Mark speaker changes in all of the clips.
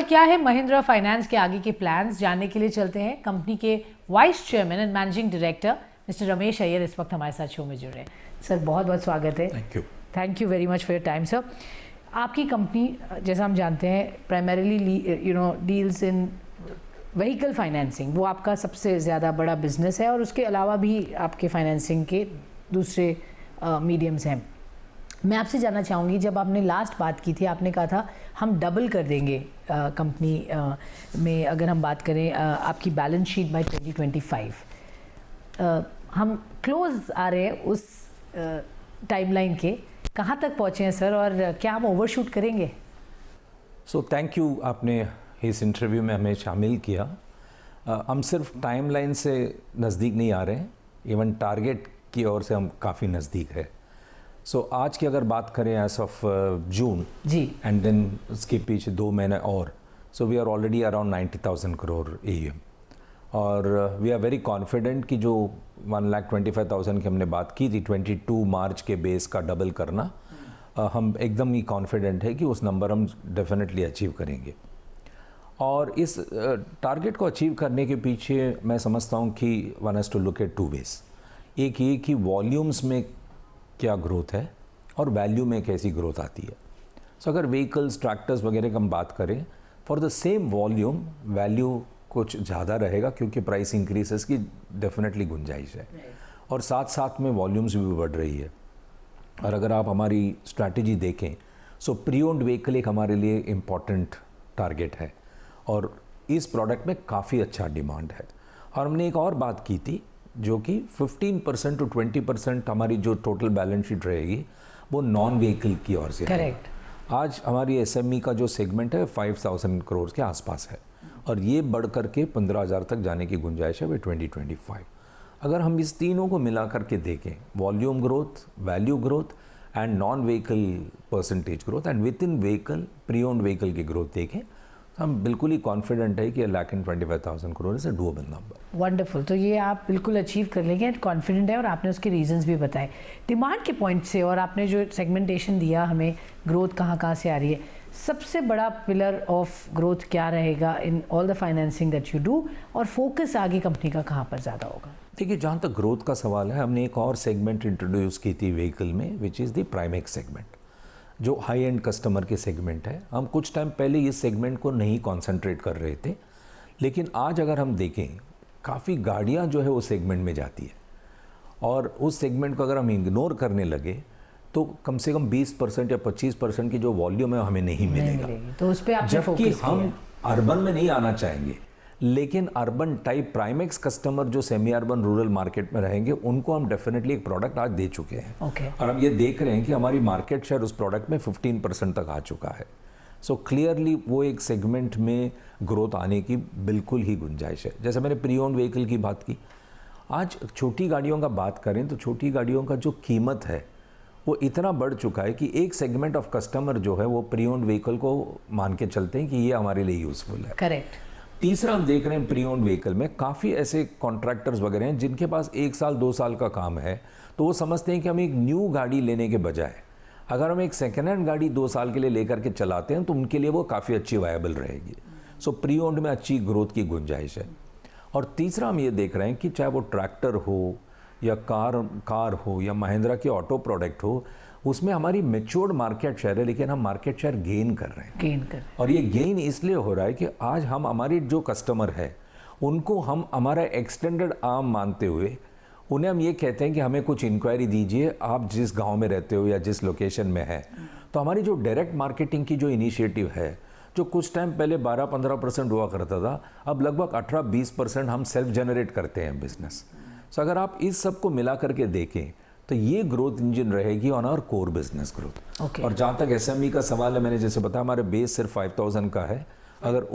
Speaker 1: क्या है महिंद्रा फाइनेंस के आगे के प्लान्स जानने के लिए चलते हैं कंपनी के vice chairman and managing director mister Ramesh Iyer इस वक्त हमारे साथ शो में जुड़ रहे हैं। सर बहुत बहुत स्वागत है। Thank you very much for your time sir. आपकी कंपनी जैसा हम जानते हैं primarily deals in vehicle financing, वो आपका सबसे ज़्यादा बड़ा बिजनेस है और उसके अलावा भी आपके फाइनेंसिंग के दूसरे मीडियम्स हैं। मैं आपसे जानना चाहूँगी, जब आपने लास्ट बात की थी आपने कहा था हम डबल कर देंगे कंपनी में, अगर हम बात करें आपकी बैलेंस शीट बाय 2025। हम क्लोज आ रहे हैं उस टाइमलाइन के, कहाँ तक पहुँचे हैं सर और क्या हम ओवरशूट करेंगे?
Speaker 2: थैंक यू, आपने इस इंटरव्यू में हमें शामिल किया। हम सिर्फ टाइमलाइन से नज़दीक नहीं आ रहे हैं, इवन टारगेट की ओर से हम काफ़ी नज़दीक है। आज की अगर बात करें एज ऑफ जून जी, एंड देन उसके पीछे 2 महीने और, we are already around 90,000 crore AUM और वी आर वेरी कॉन्फिडेंट कि जो 1,25,000 की हमने बात की थी 22 मार्च के बेस का डबल करना, हम एकदम ही कॉन्फिडेंट है कि उस नंबर हम डेफिनेटली अचीव करेंगे। और इस टारगेट को अचीव करने के पीछे मैं समझता हूँ कि one has to look at 2 ways. एक ये कि वॉल्यूम्स में क्या ग्रोथ है और वैल्यू में कैसी ग्रोथ आती है। अगर व्हीकल्स, ट्रैक्टर्स वगैरह की हम बात करें, for the same volume value कुछ ज़्यादा रहेगा क्योंकि प्राइस इंक्रीसेस की डेफिनेटली गुंजाइश है और साथ साथ में वॉल्यूम्स भी बढ़ रही है। और अगर आप हमारी स्ट्रैटेजी देखें, प्री ओन्ड व्हीकल एक हमारे लिए इम्पॉर्टेंट टारगेट है और इस प्रोडक्ट में काफ़ी अच्छा डिमांड है। और हमने एक और बात की थी जो कि 15% to 20% हमारी जो टोटल बैलेंस शीट रहेगी वो नॉन व्हीकल की ओर से। करेक्ट। आज हमारी SME का जो सेगमेंट है 5,000 करोड़ के आसपास है और ये बढ़ करके 15,000 तक जाने की गुंजाइश है वे 2025। अगर हम इस तीनों को मिला करके देखें, volume growth, value growth and non vehicle percentage growth and with in vehicle, pre owned vehicle की ग्रोथ देखें, हम बिल्कुल ही कॉन्फिडेंट है कि 1,25,000 crore is a doable number.
Speaker 1: Wonderful, तो ये आप बिल्कुल अचीव कर लेंगे, कॉन्फिडेंट है और आपने उसके रीजंस भी बताए डिमांड के पॉइंट से, और आपने जो सेगमेंटेशन दिया हमें ग्रोथ कहाँ से आ रही है। सबसे बड़ा पिलर ऑफ ग्रोथ क्या रहेगा in all the financing that you do, और फोकस आगे कंपनी का कहाँ पर ज़्यादा होगा?
Speaker 2: देखिए, जहाँ तक ग्रोथ का सवाल है, हमने एक और सेगमेंट इंट्रोड्यूस की थी व्हीकल में, विच इज़ द प्राइमेक्स सेगमेंट, जो हाई एंड कस्टमर के सेगमेंट है। हम कुछ टाइम पहले इस सेगमेंट को नहीं कॉन्सेंट्रेट कर रहे थे, लेकिन आज अगर हम देखें काफ़ी गाड़ियाँ जो है वो सेगमेंट में जाती है और उस सेगमेंट को अगर हम इग्नोर करने लगे तो कम से कम 20% या 25% की जो वॉल्यूम है हमें नहीं मिलेगा।
Speaker 1: तो उस पे आपने फोकस
Speaker 2: जबकि हम अर्बन में नहीं आना चाहेंगे, लेकिन अर्बन टाइप प्राइमेक्स कस्टमर जो सेमी अर्बन रूरल मार्केट में रहेंगे उनको हम डेफिनेटली एक प्रोडक्ट आज दे चुके हैं। और हम ये देख रहे हैं कि हमारी मार्केट शेयर उस प्रोडक्ट में 15% तक आ चुका है। क्लियरली वो एक सेगमेंट में ग्रोथ आने की बिल्कुल ही गुंजाइश है। जैसे मैंने प्री ओन्ड व्हीकल की बात की, आज छोटी गाड़ियों का बात करें तो छोटी गाड़ियों का जो कीमत है वो इतना बढ़ चुका है कि एक सेगमेंट ऑफ कस्टमर जो है वो प्री ओन्ड व्हीकल को मान के चलते हैं कि ये हमारे लिए यूजफुल है।
Speaker 1: करेक्ट।
Speaker 2: तीसरा, हम देख रहे हैं प्री ओन्ड व्हीकल में काफ़ी ऐसे कॉन्ट्रैक्टर्स वगैरह हैं जिनके पास 1 साल 2 साल का काम है, तो वो समझते हैं कि हम एक न्यू गाड़ी लेने के बजाय अगर हम एक सेकेंड हैंड गाड़ी 2 साल के लिए लेकर के चलाते हैं तो उनके लिए वो काफ़ी अच्छी वायबल रहेगी। प्री ओन्ड में अच्छी ग्रोथ की गुंजाइश है। और तीसरा, हम ये देख रहे हैं कि चाहे वो ट्रैक्टर हो या कार हो या महिंद्रा के ऑटो प्रोडक्ट हो, उसमें हमारी मेच्योर्ड मार्केट शेयर है, लेकिन हम मार्केट शेयर गेन कर रहे हैं। और ये गेन इसलिए हो रहा है कि आज हम हमारी जो कस्टमर है उनको हम हमारा एक्सटेंडेड आर्म मानते हुए उन्हें हम ये कहते हैं कि हमें कुछ इंक्वायरी दीजिए, आप जिस गांव में रहते हो या जिस लोकेशन में है। तो हमारी जो डायरेक्ट मार्केटिंग की जो इनिशिएटिव है, जो कुछ टाइम पहले 12-15% हुआ करता था, अब लगभग 18-20% हम सेल्फ जनरेट करते हैं बिजनेस। अगर आप इस सब को मिला करके देखें तो ये ग्रोथ इंजन रहेगी on our core business growth. और जहाँ तक SME का सवाल है, मैंने जैसे बताया हमारे बेस सिर्फ 5,000 का है, अगर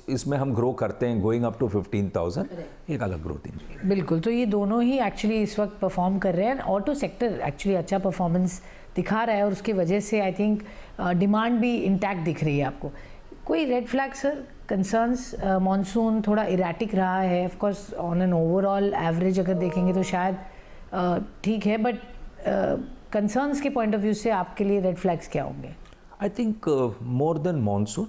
Speaker 2: इसमें हम ग्रो करते हैं गोइंग अप टू 15,000, एक अलग ग्रोथ इंजन।
Speaker 1: बिल्कुल, तो ये दोनों ही एक्चुअली इस वक्त परफॉर्म कर रहे हैं। ऑटो सेक्टर एक्चुअली अच्छा परफॉर्मेंस दिखा रहा है और उसकी वजह से आई थिंक डिमांड भी इंटैक्ट दिख रही है आपको। कोई red flag sir, concerns? Monsoon थोड़ा इरेटिक रहा है, of course on an overall average अगर देखेंगे तो शायद ठीक है, बट कंसर्न्स के पॉइंट ऑफ व्यू से आपके लिए रेड फ्लैग्स क्या होंगे?
Speaker 2: I think more than monsoon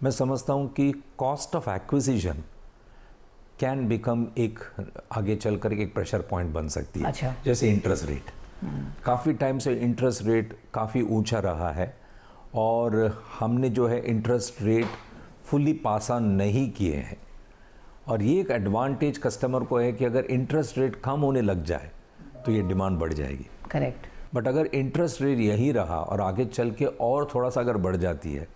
Speaker 2: मैं समझता हूँ कि cost of acquisition can become एक आगे चल कर एक प्रेशर पॉइंट बन सकती है।
Speaker 1: अच्छा।
Speaker 2: जैसे इंटरेस्ट रेट, काफ़ी टाइम से इंटरेस्ट रेट काफ़ी ऊंचा रहा है और हमने जो है interest rate fully pass on नहीं किए हैं, और ये एक एडवांटेज कस्टमर को है कि अगर इंटरेस्ट रेट कम होने लग जाए तो ये डिमांड बढ़ जाएगी।
Speaker 1: करेक्ट।
Speaker 2: बट अगर इंटरेस्ट रेट यही रहा और आगे चल के और थोड़ा सा अगर बढ़ जाती है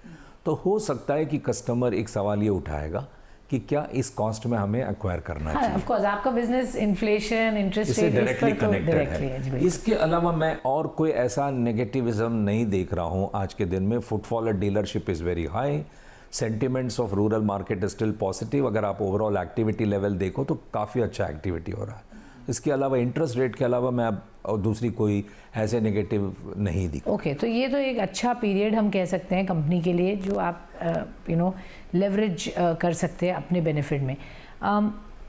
Speaker 2: तो हो सकता है कि कस्टमर एक सवाल ये उठाएगा कि क्या इस कॉस्ट में हमें एक्वायर करना चाहिए।
Speaker 1: ऑफ कोर्स आपका business inflation, interest rate
Speaker 2: directly connected है।
Speaker 1: जी।
Speaker 2: इसके अलावा मैं और कोई ऐसा नेगेटिविज्म नहीं देख रहा हूँ आज के दिन में। फुटफॉल और dealership is very high, sentiments of rural market is still positive. अगर आप ओवरऑल एक्टिविटी लेवल देखो तो काफ़ी अच्छा एक्टिविटी हो रहा है। इसके अलावा इंटरेस्ट रेट के अलावा मैं अब दूसरी कोई ऐसे नेगेटिव नहीं दिखा।
Speaker 1: ओके, तो ये तो एक अच्छा पीरियड हम कह सकते हैं कंपनी के लिए, जो आप लेवरेज कर सकते हैं अपने बेनिफिट में।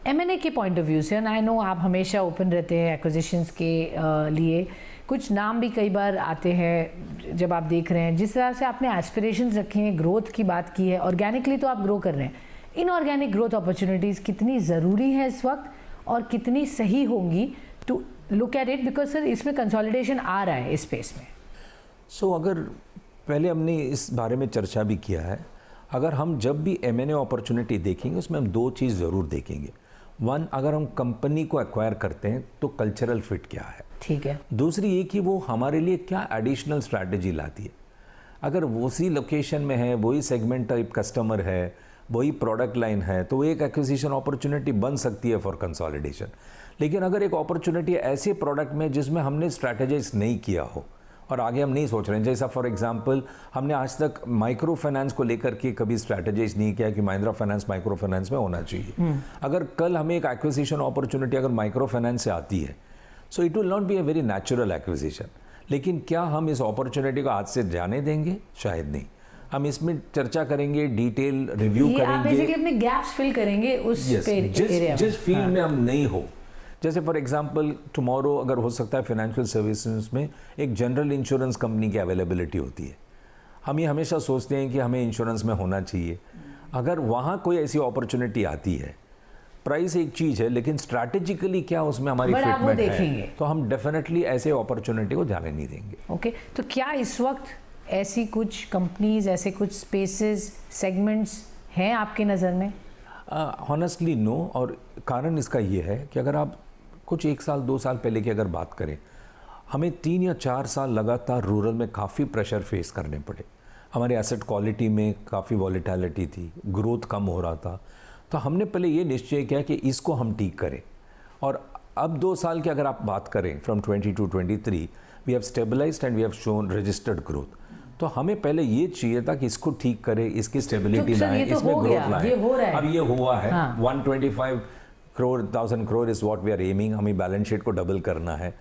Speaker 1: M&A के पॉइंट ऑफ व्यू से, आई नो आप हमेशा ओपन रहते हैं एक्विजिशंस के लिए, कुछ नाम भी कई बार आते हैं जब आप देख रहे हैं, जिस तरह से आपने एस्पिरेशंस रखे हैं, ग्रोथ की बात की है, ऑर्गेनिकली तो आप ग्रो कर रहे हैं, इनऑर्गेनिक ग्रोथ अपॉर्चुनिटीज़ कितनी ज़रूरी है इस वक्त और कितनी सही होंगी to look at it, because sir इसमें कंसोलिडेशन आ रहा है इस स्पेस में।
Speaker 2: सो अगर पहले हमने इस बारे में चर्चा भी किया है, अगर हम जब भी M&A अपॉर्चुनिटी देखेंगे उसमें हम दो चीज़ ज़रूर देखेंगे। वन, अगर हम कंपनी को एक्वायर करते हैं तो कल्चरल फिट क्या है,
Speaker 1: ठीक है।
Speaker 2: दूसरी ये कि वो हमारे लिए क्या एडिशनल स्ट्रैटेजी लाती है। अगर उसी लोकेशन में है, वही सेगमेंट टाइप कस्टमर है, वही प्रोडक्ट लाइन है, तो एक एक्विजिशन अपॉर्चुनिटी बन सकती है फॉर कंसोलिडेशन। लेकिन अगर एक अपॉर्चुनिटी ऐसे प्रोडक्ट में जिसमें हमने स्ट्रैटेजाइज नहीं किया हो और आगे हम नहीं सोच रहे हैं, जैसा फॉर एग्जांपल हमने आज तक माइक्रो फाइनेंस को लेकर के कभी स्ट्रैटेजाइज नहीं किया कि महिंद्रा फाइनेंस माइक्रो फाइनेंस में होना चाहिए। अगर कल हमें एक एक्विजिशन अपॉर्चुनिटी अगर माइक्रो फाइनेंस से आती है, so it will not be a very natural acquisition. लेकिन क्या हम इस अपॉर्चुनिटी को आज से जाने देंगे? शायद नहीं। हम इसमें चर्चा करेंगे, डिटेल रिव्यू करेंगे,
Speaker 1: आप बेसिकली अपने गैप्स फिल करेंगे उस एरिया
Speaker 2: जिस फील्ड में हम नहीं हो। जैसे फॉर एग्जांपल टुमारो अगर हो सकता है फाइनेंशियल सर्विसेज में एक जनरल इंश्योरेंस कंपनी की अवेलेबिलिटी होती है, हम ये हमेशा सोचते हैं कि हमें इंश्योरेंस में होना चाहिए। अगर वहाँ कोई ऐसी अपॉर्चुनिटी आती है, प्राइस एक चीज़ है लेकिन स्ट्रैटेजिकली क्या उसमें हमारी फिटमेंट है, तो हम डेफिनेटली ऐसे अपॉर्चुनिटी को जाने नहीं देंगे।
Speaker 1: ओके, तो क्या इस वक्त ऐसी कुछ कंपनीज, ऐसे कुछ स्पेसेस, सेगमेंट्स हैं आपके नज़र में?
Speaker 2: Honestly no. और कारण इसका ये है कि अगर आप कुछ 1 साल 2 साल पहले की अगर बात करें, हमें 3 या 4 साल लगातार रूरल में काफ़ी प्रेशर फेस करने पड़े। हमारे एसेट क्वालिटी में काफ़ी वॉलेटिलिटी थी, ग्रोथ कम हो रहा था। तो हमने पहले ये निश्चय किया कि इसको हम ठीक करें। और अब 2 साल की अगर आप बात करें, from 20 to 23 we have stabilised and we have shown registered growth. तो हमें पहले ये चाहिए था कि इसको ठीक करें, इसकी स्टेबिलिटी लाएं, इसमें ग्रोथ लाएं। अब ये हुआ है। 125 1,000 crore is what we are aiming. हमें बैलेंस शीट को डबल करना है।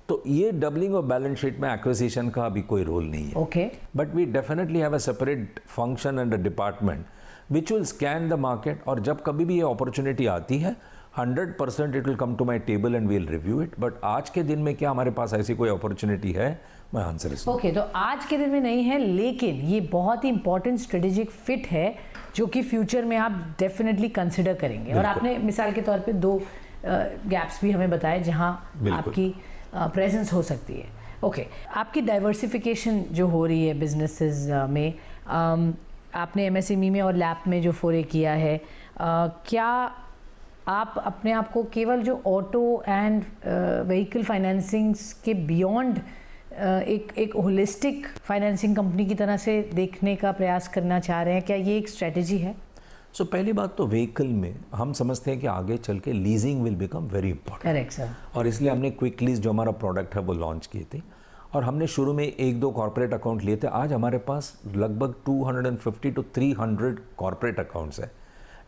Speaker 2: तो ये डबलिंग ऑफ बैलेंस शीट में एक्विजिशन का अभी कोई रोल नहीं है।
Speaker 1: Okay,
Speaker 2: but we definitely have a separate function and a department which will scan the market, और जब कभी भी ये अपॉर्चुनिटी आती है 100% it will come to my table and we'll review it. But आज के दिन में क्या हमारे पास ऐसी कोई अपॉर्चुनिटी है? मैं आंसर इज
Speaker 1: ओके, तो आज के दिन में नहीं है, लेकिन ये बहुत ही इंपॉर्टेंट स्ट्रेटेजिक फिट है जो कि फ्यूचर में आप डेफिनेटली कंसिडर करेंगे। और आपने मिसाल के तौर पे 2 गैप्स भी हमें बताए जहां आपकी प्रेजेंस हो सकती है। ओके, आपकी डाइवर्सिफिकेशन जो हो रही है बिजनेसेस में, आपने MSME में और लैप में जो फोरे किया है, क्या आप अपने आप को केवल जो ऑटो एंड व्हीकल फाइनेंसिंग के बियॉन्ड एक होलिस्टिक फाइनेंसिंग कंपनी की तरह से देखने का प्रयास करना चाह रहे हैं? क्या ये एक स्ट्रेटजी है?
Speaker 2: सो पहली बात तो व्हीकल में हम समझते हैं कि आगे चल के leasing will become very important.
Speaker 1: Correct sir.
Speaker 2: और इसलिए हमने क्विक लीज जो हमारा प्रोडक्ट है वो लॉन्च किए थे, और हमने शुरू में 1-2 कॉर्पोरेट अकाउंट लिए थे। आज हमारे पास लगभग 250 to 300 कॉर्पोरेट अकाउंट्स है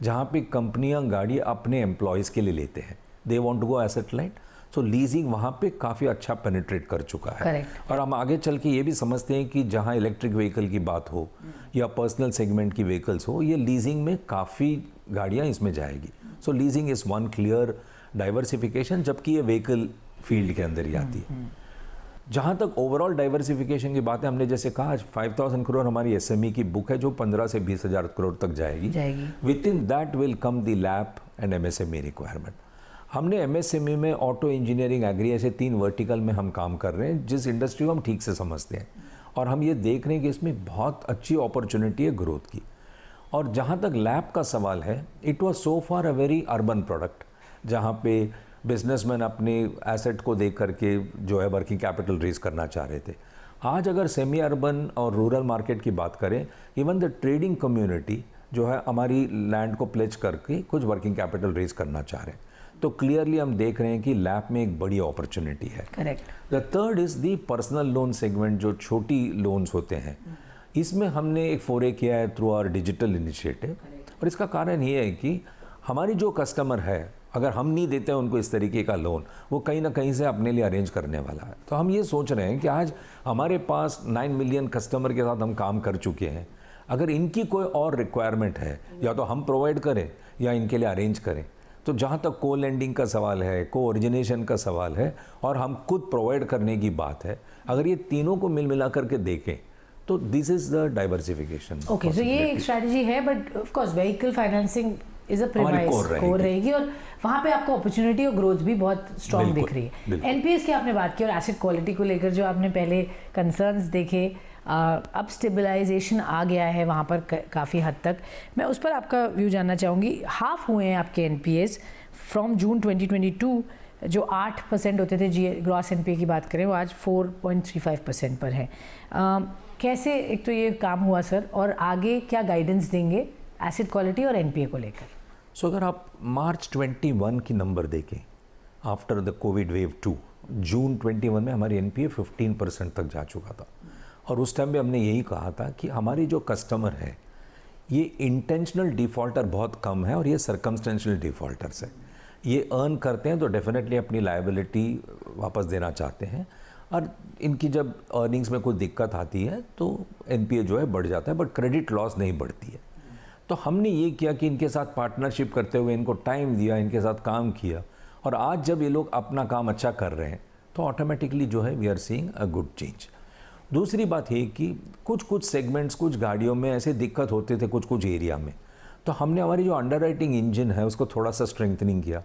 Speaker 2: जहाँ पे कंपनियाँ गाड़ी अपने एम्प्लॉयज़ के लिए लेते हैं। They want to go asset light, so leasing वहाँ पे काफ़ी अच्छा पेनिट्रेट कर चुका है।
Speaker 1: Correct.
Speaker 2: और हम आगे चल के ये भी समझते हैं कि जहाँ इलेक्ट्रिक व्हीकल की बात हो या पर्सनल सेगमेंट की व्हीकल्स हो, ये लीजिंग में काफ़ी गाड़ियाँ इसमें जाएगी। So leasing is one clear diversification, जबकि ये व्हीकल फील्ड के अंदर ही आती है। जहाँ तक ओवरऑल डाइवर्सिफिकेशन की बात है, हमने जैसे कहा आज 5,000 करोड़ हमारी एसएमई की बुक है जो 15 से 20,000 करोड़ तक जाएगी। With in that will come the lab and MSME requirement. हमने एमएसएमई में ऑटो इंजीनियरिंग एग्री ऐसे 3 वर्टिकल में हम काम कर रहे हैं जिस इंडस्ट्री को हम ठीक से समझते हैं, और हम ये देख रहे हैं कि इसमें बहुत अच्छी अपॉर्चुनिटी है ग्रोथ की। और जहाँ तक लैब का सवाल है, it was so far a very urban product, जहाँ पे बिजनेसमैन अपने एसेट को देख करके जो है वर्किंग कैपिटल रेज करना चाह रहे थे। आज अगर सेमी अर्बन और रूरल मार्केट की बात करें, इवन द ट्रेडिंग कम्युनिटी जो है हमारी लैंड को प्लेज करके कुछ वर्किंग कैपिटल रेज करना चाह रहे हैं। तो क्लियरली हम देख रहे हैं कि लैब में एक बड़ी अपॉर्चुनिटी है।
Speaker 1: Correct.
Speaker 2: The third is the personal loan segment, जो छोटी लोन्स होते हैं, इसमें हमने एक फोरे किया है थ्रू आवर डिजिटल इनिशिएटिव। और इसका कारण ये है कि हमारी जो कस्टमर है, अगर हम नहीं देते हैं उनको इस तरीके का लोन, वो कहीं ना कहीं से अपने लिए अरेंज करने वाला है। तो हम ये सोच रहे हैं कि आज हमारे पास 9 मिलियन कस्टमर के साथ हम काम कर चुके हैं, अगर इनकी कोई और रिक्वायरमेंट है या तो हम प्रोवाइड करें या इनके लिए अरेंज करें। तो जहाँ तक को लेंडिंग का सवाल है, को ओरिजिनेशन का सवाल है, और हम खुद प्रोवाइड करने की बात है, अगर ये तीनों को मिला करके देखें तो this is the diversification.
Speaker 1: Okay, so ये एक स्ट्रैटेजी है, but of course vehicle financing is a premise core रहेगी, और वहाँ पे आपको अपॉर्चुनिटी और ग्रोथ भी बहुत स्ट्रॉन्ग दिख रही है। एनपीएस की आपने बात की और एसेट क्वालिटी को लेकर जो आपने पहले कंसर्न्स देखे, अब स्टेबलाइजेशन आ गया है वहाँ पर काफ़ी हद तक। मैं उस पर आपका व्यू जानना चाहूँगी। हाफ हुए हैं आपके एनपीएस फ्रॉम जून 2022, जो 8% होते थे जी ग्रॉस एनपीए की बात करें, वो आज 4.35% पर है। कैसे एक तो ये काम हुआ सर, और आगे क्या गाइडेंस देंगे एसेट क्वालिटी और एनपीए को लेकर?
Speaker 2: सो अगर आप मार्च 21 की नंबर देखें, आफ्टर द कोविड वेव 2, जून 21 में हमारी एनपीए 15% तक जा चुका था। और उस टाइम पे हमने यही कहा था कि हमारी जो कस्टमर है ये इंटेंशनल डिफ़ॉल्टर बहुत कम है और ये सर्कमस्टेंशियल डिफ़ॉल्टर्स है। ये अर्न करते हैं तो डेफिनेटली अपनी लायबिलिटी वापस देना चाहते हैं, और इनकी जब अर्निंग्स में कोई दिक्कत आती है तो एनपीए जो है बढ़ जाता है, बट क्रेडिट लॉस नहीं बढ़ती है। तो हमने ये किया कि इनके साथ पार्टनरशिप करते हुए इनको टाइम दिया, इनके साथ काम किया, और आज जब ये लोग अपना काम अच्छा कर रहे हैं तो ऑटोमेटिकली जो है we are seeing a good change. दूसरी बात ये कि कुछ सेगमेंट्स, कुछ गाड़ियों में ऐसे दिक्कत होते थे कुछ एरिया में, तो हमने हमारी जो अंडरराइटिंग इंजन है उसको थोड़ा सा स्ट्रेंथनिंग किया।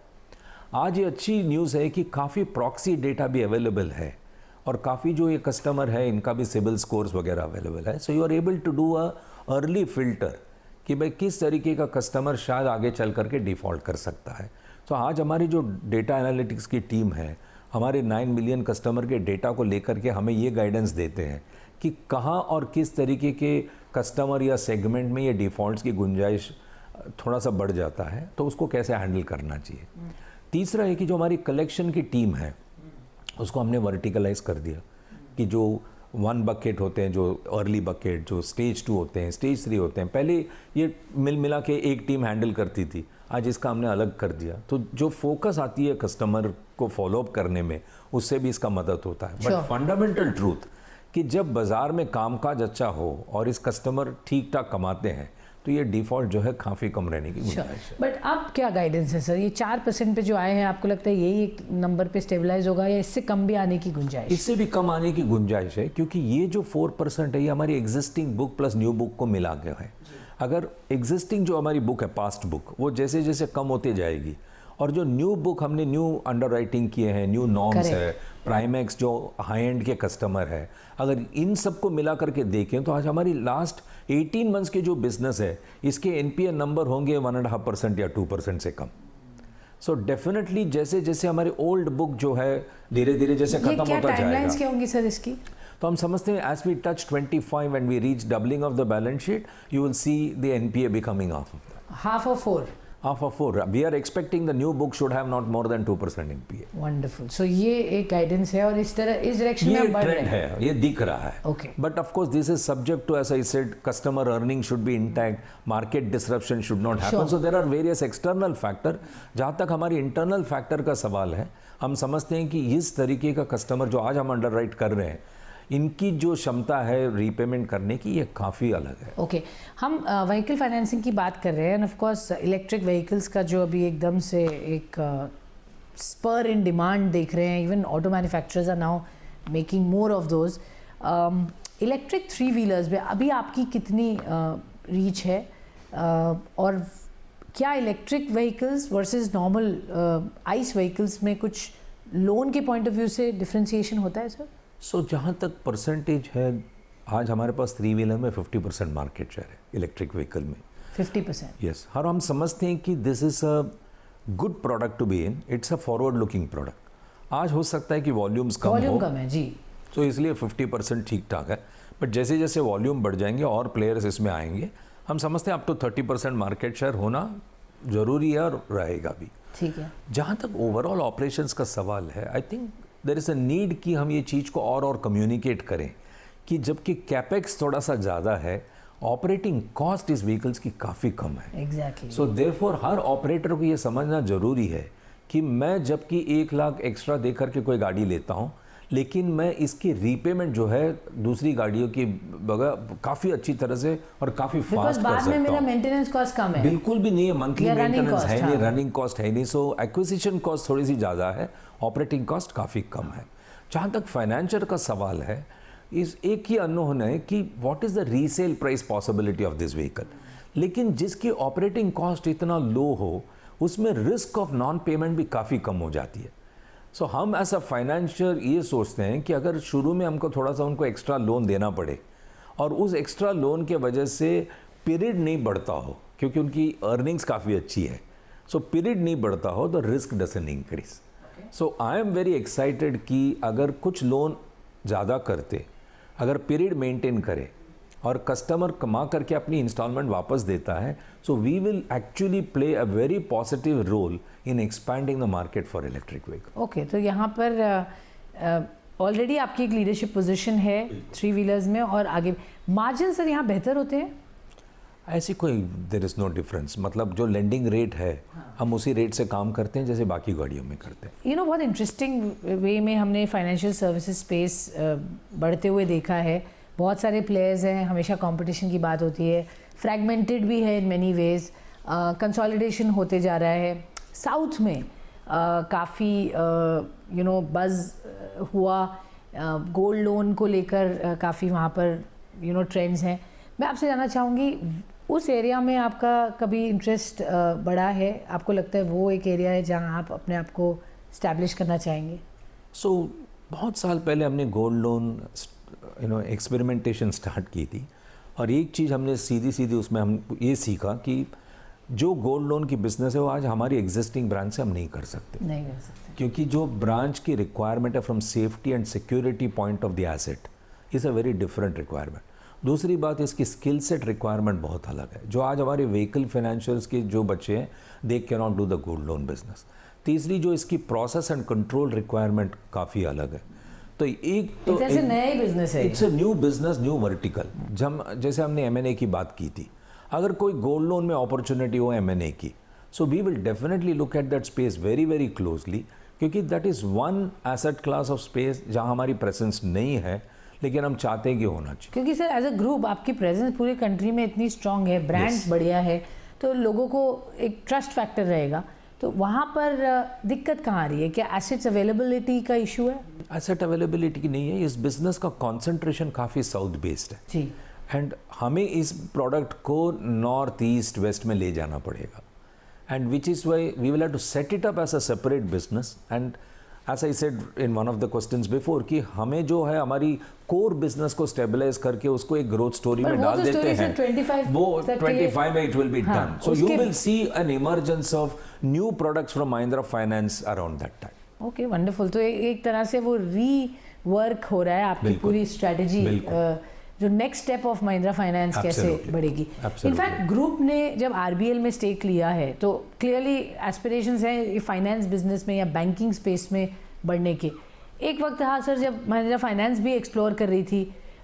Speaker 2: आज ये अच्छी न्यूज़ है कि काफ़ी प्रॉक्सी डेटा भी अवेलेबल है, और काफ़ी जो ये कस्टमर है इनका भी सिबिल स्कोर्स वगैरह अवेलेबल है। So you are able to do a early filter कि भाई किस तरीके का कस्टमर शायद आगे चल करके डिफ़ॉल्ट कर सकता है। तो आज हमारी जो डेटा एनालिटिक्स की टीम है, हमारे 9 मिलियन कस्टमर के डेटा को लेकर के हमें ये गाइडेंस देते हैं कि कहाँ और किस तरीके के कस्टमर या सेगमेंट में ये डिफ़ॉल्ट्स की गुंजाइश थोड़ा सा बढ़ जाता है, तो उसको कैसे हैंडल करना चाहिए। तीसरा है कि जो हमारी कलेक्शन की टीम है उसको हमने वर्टिकलाइज कर दिया कि जो 1 बकेट होते हैं, जो अर्ली बकेट, जो स्टेज 2 होते हैं, स्टेज 3 होते हैं, पहले ये मिला के एक टीम हैंडल करती थी, आज इसका हमने अलग कर दिया। तो जो फोकस आती है कस्टमर को फॉलोअप करने में, उससे भी इसका मदद होता है। बट फंडामेंटल ट्रूथ कि जब बाज़ार में कामकाज अच्छा हो और इस कस्टमर ठीक ठाक कमाते हैं तो ये डिफ़ॉल्ट जो है काफ़ी कम रहने की गुंजाइश है।
Speaker 1: बट अब क्या गाइडेंस है सर, ये 4% पे जो आए हैं, आपको लगता है यही एक नंबर पे स्टेबलाइज होगा या इससे कम भी आने की गुंजाइश?
Speaker 2: इससे भी कम आने की गुंजाइश है, क्योंकि ये जो 4% है ये हमारी existing book plus new book को मिला के है। अगर एग्जिस्टिंग जो हमारी बुक है, पास्ट बुक, वो जैसे जैसे कम होती जाएगी, और जो न्यू बुक हमने न्यू अंडरराइटिंग किए हैं, न्यू नॉर्म्स है, प्राइमेक्स जो हाई एंड के कस्टमर है, अगर इन सबको मिला करके देखें तो आज हमारी लास्ट 18 मंथ्स के जो बिजनेस है इसके एनपीए नंबर होंगे 1.5% या 2% से कम। सो डेफिनेटली जैसे जैसे हमारे ओल्ड बुक जो है धीरे धीरे जैसे खत्म होता जाएगा।
Speaker 1: टाइमलाइंस क्या होंगी सर इसकी?
Speaker 2: तो हम समझते हैं as we touch 25 and we reach doubling of the balance sheet, you will see the NPA becoming
Speaker 1: half of 4.
Speaker 2: Half of 4. We are expecting the new book should have not more than 2% NPA.
Speaker 1: Wonderful. So ये एक guidance है और इस तरह इस direction में बढ़ रहे हैं।
Speaker 2: ये ट्रेंड है, ये दिख रहा है।
Speaker 1: Okay.
Speaker 2: But of course this is subject to, as I said, customer earning should be intact, market disruption should not happen. Sure. So there are various external factor. जहाँ तक हमारी internal factor का सवाल है, हम समझते हैं कि इस तरीके का कस्टमर जो आज हम अंडरराइट कर रहे हैं, इनकी जो क्षमता है रीपेमेंट करने की, ये काफ़ी अलग है।
Speaker 1: ओके, हम व्हीकल फाइनेंसिंग की बात कर रहे हैं, end of course electric vehicles का जो अभी एकदम से एक स्पर इन डिमांड देख रहे हैं, even auto manufacturers are now making more of those. Electric 3-व्हीलर्स में अभी आपकी कितनी रीच है, और क्या electric vehicles versus normal ICE vehicles में कुछ लोन के पॉइंट ऑफ व्यू से डिफ्रेंशिएशन होता है सर?
Speaker 2: सो जहाँ तक परसेंटेज है, आज हमारे पास 3-व्हीलर में 50% मार्केट शेयर है इलेक्ट्रिक व्हीकल में.
Speaker 1: 50%.
Speaker 2: यस. और हम समझते हैं कि this is a good product to be in. It's a forward looking product. आज हो सकता है कि वॉल्यूम्स कम
Speaker 1: वॉल्यूम कम है जी,
Speaker 2: तो इसलिए 50% ठीक ठाक है. बट जैसे जैसे वॉल्यूम बढ़ जाएंगे और प्लेयर्स इसमें आएंगे, हम समझते हैं अप टू 30% मार्केट शेयर होना ज़रूरी है और रहेगा भी.
Speaker 1: ठीक है.
Speaker 2: जहाँ तक ओवरऑल ऑपरेशंस का सवाल है, I think there is a need कि हम ये चीज़ को और कम्युनिकेट करें कि जबकि कैपेक्स थोड़ा सा ज़्यादा है, ऑपरेटिंग कॉस्ट इस व्हीकल्स की काफ़ी कम है.
Speaker 1: एग्जैक्टली.
Speaker 2: सो देयरफॉर हर ऑपरेटर को ये समझना ज़रूरी है कि मैं जबकि 1 लाख एक्स्ट्रा दे करके कोई गाड़ी लेता हूँ, लेकिन मैं इसकी रीपेमेंट जो है दूसरी गाड़ियों की बगैर काफ़ी अच्छी तरह से और काफ़ी फास्ट कर
Speaker 1: बाद में
Speaker 2: सकता
Speaker 1: मेरा
Speaker 2: हूँ.
Speaker 1: मेंटेनेंस कॉस्ट कम है.
Speaker 2: बिल्कुल भी नहीं है. मंथली
Speaker 1: या running
Speaker 2: मेंटेनेंस
Speaker 1: cost,
Speaker 2: है नहीं,
Speaker 1: हाँ.
Speaker 2: रनिंग कॉस्ट है नहीं. सो एक्विजिशन कॉस्ट थोड़ी सी ज़्यादा है, ऑपरेटिंग कॉस्ट काफ़ी कम है. जहाँ तक फाइनेंशियल का सवाल है, इस एक ही अननोन है कि what is the resale price possibility of this vehicle. लेकिन जिसकी ऑपरेटिंग कॉस्ट इतना लो हो, उसमें रिस्क ऑफ नॉन पेमेंट भी काफ़ी कम हो जाती है. सो हम एज अ फाइनेंशियर ये सोचते हैं कि अगर शुरू में हमको थोड़ा सा उनको एक्स्ट्रा लोन देना पड़े और उस एक्स्ट्रा लोन के वजह से पीरियड नहीं बढ़ता हो, क्योंकि उनकी अर्निंग्स काफ़ी अच्छी है, सो पीरियड नहीं बढ़ता हो, तो risk doesn't increase. So I am very excited कि अगर कुछ लोन ज़्यादा करते, अगर पीरियड मेंटेन करे और कस्टमर कमा करके अपनी इंस्टॉलमेंट वापस देता है, so we will actually play a very positive role in expanding the market for electric vehicle.
Speaker 1: Okay, तो यहाँ पर ऑलरेडी आपकी एक लीडरशिप पोजीशन है 3-व्हीलर्स में, और आगे मार्जिन सर यहाँ बेहतर होते हैं?
Speaker 2: ऐसी कोई देयर इज़ नो डिफरेंस. मतलब जो लेंडिंग रेट है, हम उसी रेट से काम करते हैं जैसे बाकी गाड़ियों में करते हैं.
Speaker 1: यू नो, बहुत इंटरेस्टिंग वे में हमने फाइनेंशियल सर्विसेज स्पेस बढ़ते हुए देखा है. बहुत सारे प्लेयर्स हैं, हमेशा कंपटीशन की बात होती है, फ्रैगमेंटेड भी है इन मैनी वेज, कंसोलिडेशन होते जा रहा है. साउथ में काफ़ी यू नो बज़ हुआ, गोल्ड लोन को लेकर काफ़ी वहाँ पर यू नो ट्रेंड्स हैं. मैं आपसे जानना चाहूँगी, उस एरिया में आपका कभी इंटरेस्ट बढ़ा है? आपको लगता है वो एक एरिया है जहाँ आप अपने आप को स्टैब्लिश करना चाहेंगे?
Speaker 2: सो बहुत साल पहले हमने gold loan you know experimentation start की थी, और एक चीज़ हमने सीधी उसमें हम ये सीखा कि जो गोल्ड लोन की बिज़नेस है वो आज हमारी एग्जिस्टिंग ब्रांच से हम नहीं कर सकते, क्योंकि जो ब्रांच की रिक्वायरमेंट है from safety and security point of the asset is a very different requirement. दूसरी बात, इसकी स्किल सेट रिक्वायरमेंट बहुत अलग है, जो आज हमारे व्हीकल फाइनेंशियल्स के जो बच्चे हैं they can not do the gold loan business. तीसरी, जो इसकी प्रोसेस एंड कंट्रोल रिक्वायरमेंट काफ़ी अलग है. तो एक तो
Speaker 1: नया ही बिजनेस है,
Speaker 2: it's a new business, new vertical. जैसे हमने M&A की बात की थी, अगर कोई गोल्ड लोन में अपॉर्चुनिटी हो M&A की, so we will definitely look at that space very very closely, क्योंकि that is one asset class of space जहाँ हमारी प्रेजेंस नहीं है, लेकिन हम चाहते हैं कि होना चाहिए.
Speaker 1: क्योंकि सर एज अ ग्रुप आपकी प्रेजेंस पूरे कंट्री में इतनी स्ट्रांग है, ब्रांड्स बढ़िया है, तो लोगों को एक ट्रस्ट फैक्टर रहेगा. तो वहाँ पर दिक्कत कहाँ आ रही है? क्या एसेट्स अवेलेबिलिटी का इशू है?
Speaker 2: एसेट अवेलेबिलिटी की नहीं है, इस बिजनेस का कॉन्सेंट्रेशन काफ़ी साउथ बेस्ड है
Speaker 1: जी,
Speaker 2: एंड हमें इस प्रोडक्ट को नॉर्थ ईस्ट वेस्ट में ले जाना पड़ेगा, and which is why we will have to set it up as a separate business. And as I said in one of the questions before कि हमें जो है हमारी कोर बिजनेस को स्टेबलाइज करके उसको एक ग्रोथ स्टोरी में डाल देते हैं, वो 25 में it will be done. So you will see an emergence of new products from Mahindra Finance around that time.
Speaker 1: Okay, wonderful. तो एक तरह से वो रीवर्क हो रहा है आपकी पूरी स्ट्रेटजी, जो next step of Mahindra finance कैसे बढ़ेगी. इनफैक्ट ग्रुप ने जब RBL में स्टेक लिया है तो क्लियरली एस्पिरेशंस हैं फाइनेंस बिजनेस में या बैंकिंग स्पेस में बढ़ने के. एक वक्त था सर जब महिंद्रा फाइनेंस भी एक्सप्लोर कर रही थी,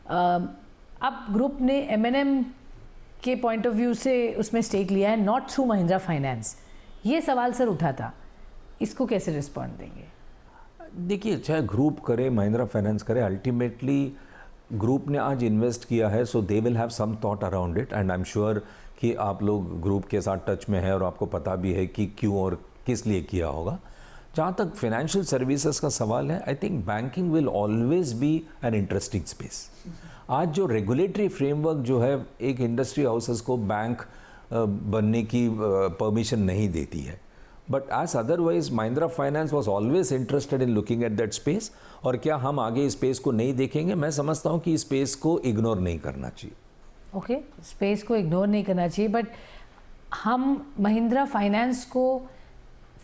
Speaker 1: अब ग्रुप ने M&M के पॉइंट ऑफ व्यू से उसमें स्टेक लिया है, नॉट थ्रू महिंद्रा फाइनेंस. ये सवाल सर उठा था, इसको कैसे रिस्पॉन्ड देंगे?
Speaker 2: देखिए, चाहे ग्रुप करे महिंद्रा फाइनेंस करे, अल्टीमेटली ग्रुप ने आज इन्वेस्ट किया है, so they will have some thought around it. And I am sure कि आप लोग ग्रुप के साथ टच में है और आपको पता भी है कि क्यों और किस लिए किया होगा. जहाँ तक फाइनेंशियल सर्विसेज का सवाल है, I think banking will always be an interesting space. आज जो रेगुलेटरी फ्रेमवर्क जो है एक इंडस्ट्री हाउसेस को बैंक बनने की परमिशन नहीं देती है, but as otherwise Mahindra Finance was always interested in looking at that space. और क्या हम आगे इस स्पेस को नहीं देखेंगे? मैं समझता हूँ कि इस स्पेस को इग्नोर नहीं करना चाहिए।
Speaker 1: ओके, स्पेस को इग्नोर नहीं करना चाहिए, बट हम महिंद्रा फाइनेंस को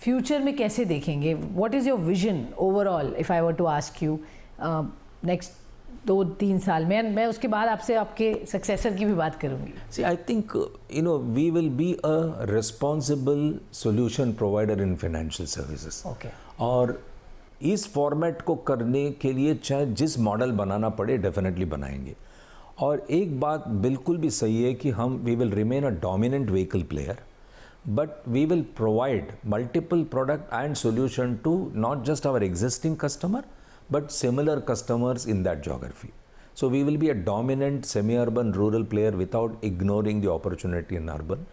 Speaker 1: फ्यूचर में कैसे देखेंगे? What is your vision overall if I were to ask you next 2-3 साल में? मैं उसके बाद आपसे आपके सक्सेसर की भी बात करूंगी।
Speaker 2: See I think we will be a responsible solution provider in financial services.
Speaker 1: Okay,
Speaker 2: और इस फॉर्मेट को करने के लिए चाहे जिस मॉडल बनाना पड़े डेफिनेटली बनाएंगे। और एक बात बिल्कुल भी सही है कि हम we will remain a dominant vehicle player, but we will provide multiple product and solution to not just our existing customer but similar customers in that geography. So we will be a dominant semi-urban rural player without ignoring the opportunity in urban,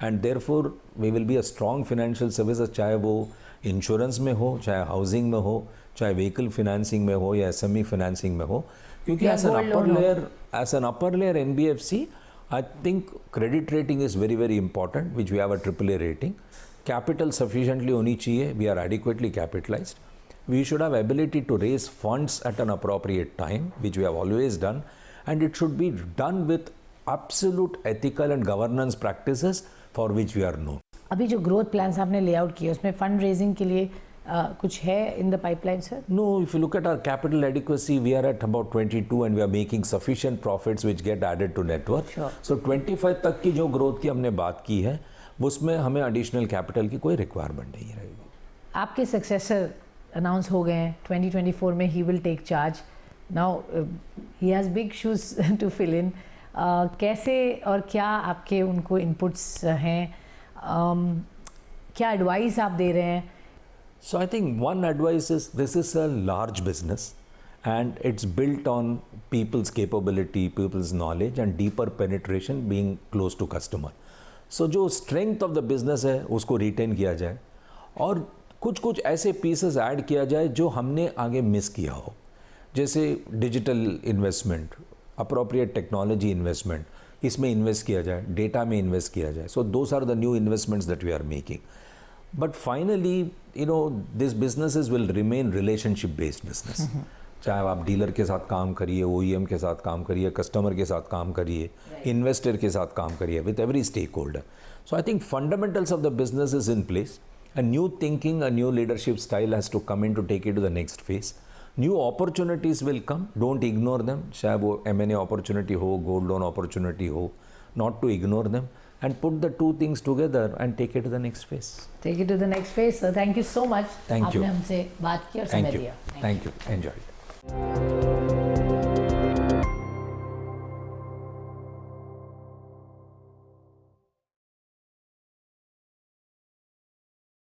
Speaker 2: and therefore we will be a strong financial services, चाहे वो insurance में हो, चाहे housing में हो, चाहे vehicle financing में हो या SME फाइनेंसिंग में हो, क्योंकि as an upper layer NBFC, I think credit rating is very, very important, which we have a AAA rating. Capital sufficiently honi chahiye. We are adequately capitalized. We should have ability to raise funds at an appropriate time, which we have always done, and it should be done with absolute ethical and governance practices for which we are known.
Speaker 1: अभी जो growth plans आपने layout किए उसमें fund raising के लिए कुछ है in the pipeline sir?
Speaker 2: No, if you look at our capital adequacy, we are at about 22 and we are making sufficient profits which get added to net worth.
Speaker 1: Sure.
Speaker 2: So 25 तक की जो growth की हमने बात की है उसमें हमें एडिशनल कैपिटल की कोई रिक्वायरमेंट नहीं रहेगी।
Speaker 1: आपके सक्सेसर अनाउंस हो गए हैं 2024 में, he will take charge now, he has big shoes to fill in. कैसे और क्या आपके उनको इनपुट्स हैं? क्या एडवाइस आप दे रहे हैं?
Speaker 2: So I think one advice is this is a large business and it's built on people's capability, people's knowledge and deeper penetration being close to customer. So जो strength of the business है उसको retain किया जाए और कुछ कुछ ऐसे pieces add किया जाए जो हमने आगे miss किया हो, जैसे digital investment, appropriate technology investment, इसमें invest किया जाए, data में invest किया जाए. So those are the new investments that we are making. But finally, this businesses will remain relationship based business. चाहे आप डीलर के साथ काम करिए, OEM के साथ काम करिए, कस्टमर के साथ काम करिए, इन्वेस्टर के साथ काम करिए, with every stakeholder. So I think fundamentals of the business is in place. A new thinking, a new leadership style has to come in to take it to the next phase. New opportunities will come. Don't ignore them. चाहे वो M&A opportunity हो, gold loan opportunity हो, not to ignore them. And put the two things together and take it to the next phase.
Speaker 1: Take it to the next phase. So thank you so much.
Speaker 2: Thank you.
Speaker 1: आपने हमसे बात की और समय दिया.
Speaker 2: Thank you. Enjoy it.